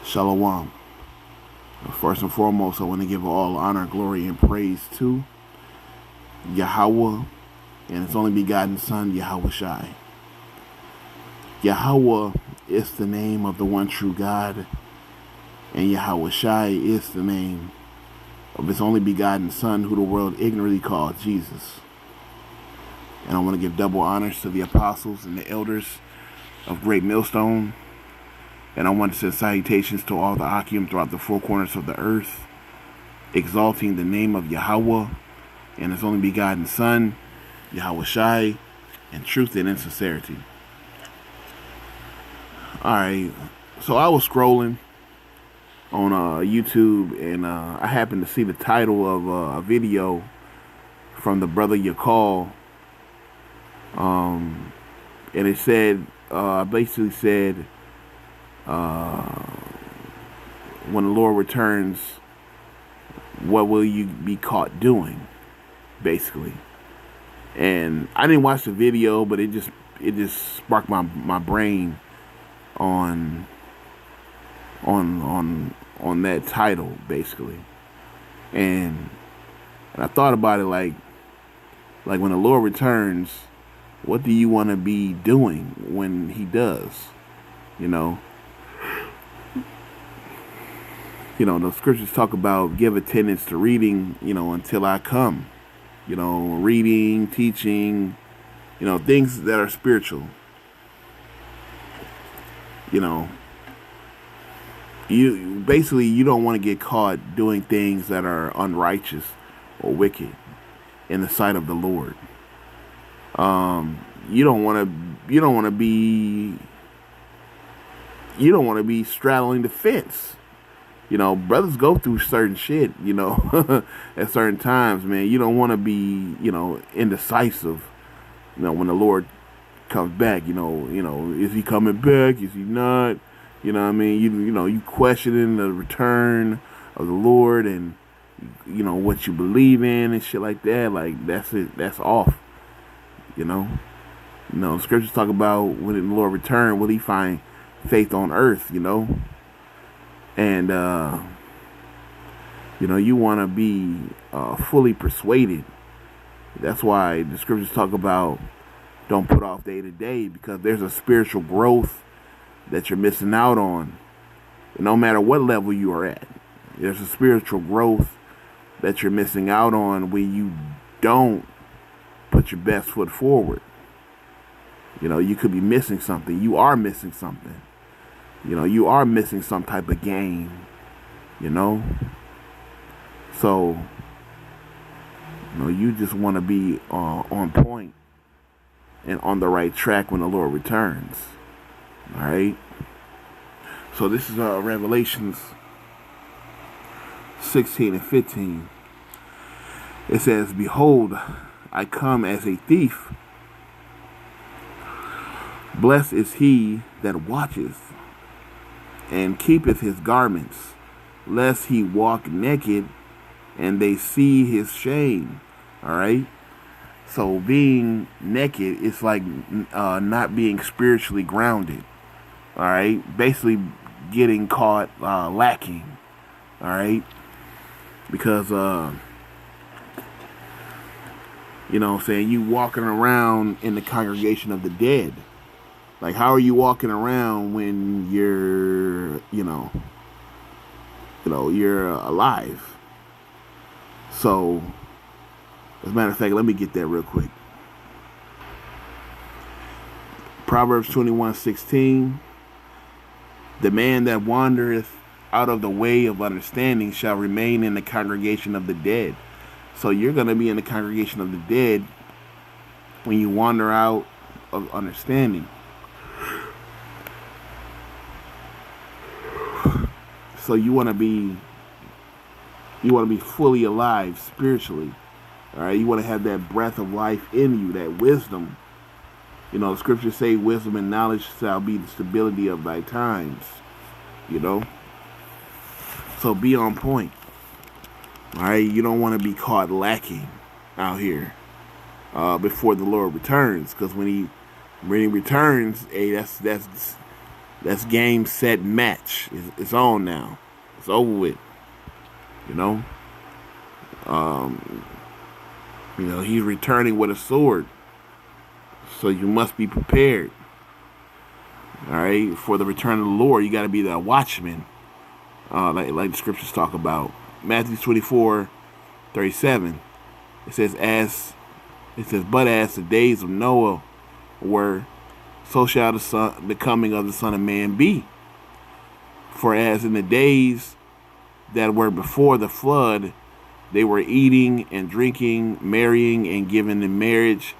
Shalom. First and foremost, I want to give all honor, glory, and praise to Yahweh and His only begotten Son, Yahweh Shai. Yahweh is the name of the one true God, and Yahweh Shai is the name of His only begotten Son, who the world ignorantly called Jesus. And I want to give double honors to the apostles and the elders of Great Millstone. And I want to send salutations to all the Akim throughout the four corners of the earth, exalting the name of Yahweh and His only begotten Son, Yahweh Shai, in truth and in sincerity. Alright, so I was scrolling on YouTube, and I happened to see the title of a video from the brother Yakal, and it said, basically said, when the Lord returns, what will you be caught doing? Basically. And I didn't watch the video, but it just sparked my brain on that title, basically. And I thought about it like when the Lord returns, what do you want to be doing when He does? The scriptures talk about give attendance to reading, until I come. Reading, teaching, things that are spiritual. You don't want to get caught doing things that are unrighteous or wicked in the sight of the Lord. You don't want to be straddling the fence. Brothers go through certain shit, at certain times, man. You don't want to be, indecisive, when the Lord comes back, is He coming back? Is He not? You questioning the return of the Lord and, what you believe in and shit like that. Like, that's it. That's off, the scriptures talk about when the Lord return, will He find faith on earth, And, you want to be fully persuaded. That's why the scriptures talk about don't put off day to day, because there's a spiritual growth that you're missing out on. No matter what level you are at, there's a spiritual growth that you're missing out on when you don't put your best foot forward. You could be missing something. You are missing something. You are missing some type of game, So, you just want to be on point and on the right track when the Lord returns. All right? So this is Revelations 16 and 15. It says, "Behold, I come as a thief. Blessed is he that watcheth and keepeth his garments, lest he walk naked and they see his shame." All right? So being naked is like not being spiritually grounded. All right? Basically getting caught lacking. All right? Because, you walking around in the congregation of the dead. Like, how are you walking around when you're, you're alive? So, as a matter of fact, let me get that real quick. Proverbs 21:16. "The man that wandereth out of the way of understanding shall remain in the congregation of the dead." So you're going to be in the congregation of the dead when you wander out of understanding. So you want to be fully alive spiritually. All right, you want to have that breath of life in you, that wisdom. The scriptures say wisdom and knowledge shall be the stability of thy times. So be on point. All right, you don't want to be caught lacking out here before the Lord returns, because when he returns, hey, That's game, set, match. It's on now. It's over with. You know. He's returning with a sword. So you must be prepared. All right, for the return of the Lord, you got to be that watchman, like the scriptures talk about. Matthew 24:37. It says, but as the days of Noah were, so shall the coming of the Son of Man be. For as in the days that were before the flood, they were eating and drinking, marrying and giving in marriage,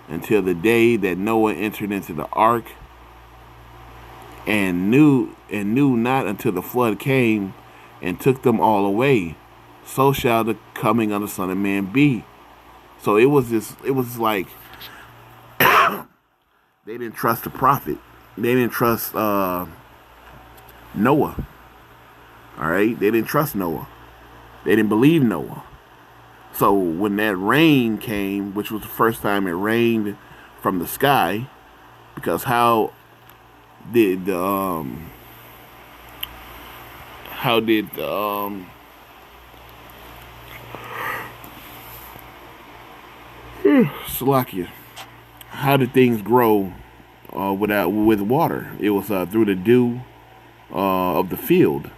until the day that Noah entered into the ark, and knew not until the flood came and took them all away. So shall the coming of the Son of Man be. So it was like they didn't trust the prophet. They didn't trust Noah. All right, they didn't trust Noah. They didn't believe Noah. So when that rain came, which was the first time it rained from the sky, because how did Salakia, how did things grow with water? It was through the dew of the field.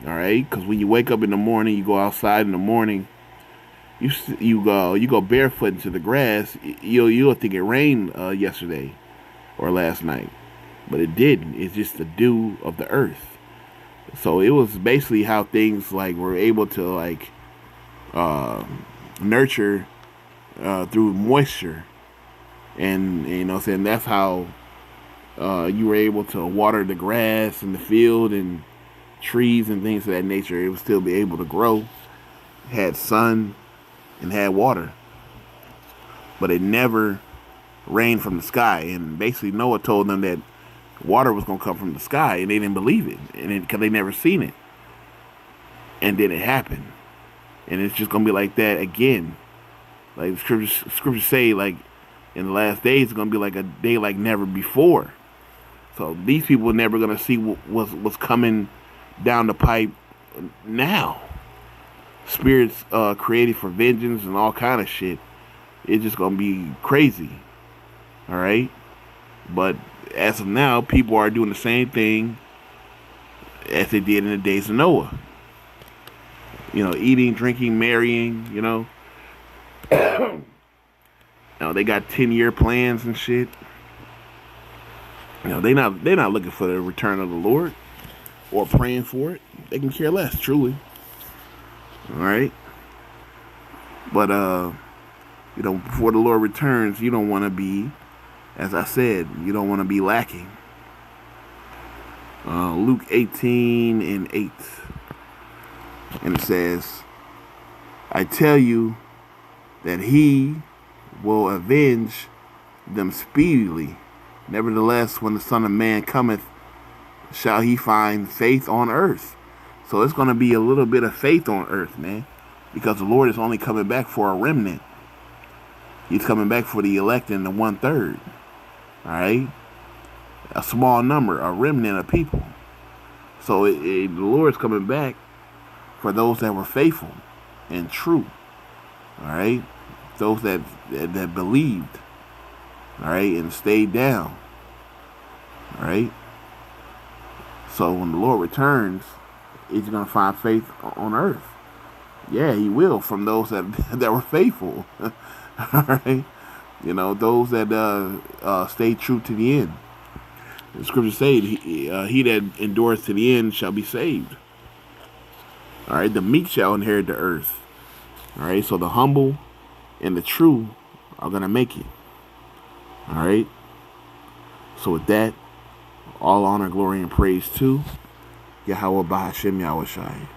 All right, because when you wake up in the morning, you go outside in the morning, you go barefoot into the grass. You'll think it rained yesterday or last night, but it didn't. It's just the dew of the earth. So it was basically how things were able to nurture through moisture, and saying that's how you were able to water the grass in the field and trees and things of that nature. It would still be able to grow. It had sun and had water, but it never rained from the sky. And basically Noah told them that water was going to come from the sky, and they didn't believe it, and because they never seen it. And then it happened, and it's just going to be like that again. Like the scriptures say, in the last days, it's going to be like a day like never before. So these people are never going to see what's coming down the pipe now. Spirits created for vengeance and all kind of shit. It's just going to be crazy. All right? But as of now, people are doing the same thing as they did in the days of Noah. Eating, drinking, marrying, they got 10-year plans and shit. They're not looking for the return of the Lord or praying for it. They can care less, truly. All right? But before the Lord returns, you don't want to be, as I said, you don't want to be lacking. Luke 18:8. And it says, I tell you that he will avenge them speedily. Nevertheless, when the Son of Man cometh, shall he find faith on earth? So it's going to be a little bit of faith on earth, man, because the Lord is only coming back for a remnant. He's coming back for the elect and the 1/3. All right? A small number, a remnant of people. So the Lord's coming back for those that were faithful and true. All right? Those that believed. All right? And stayed down. All right? So when the Lord returns, he's going to find faith on earth. Yeah, he will, from those that were faithful. All right? Those that stay true to the end. The scripture says, he that endures to the end shall be saved. All right? The meek shall inherit the earth. All right? So the humble and the true are going to make it. All right? So with that, all honor, glory, and praise to Yahweh Bahashem Yahushai.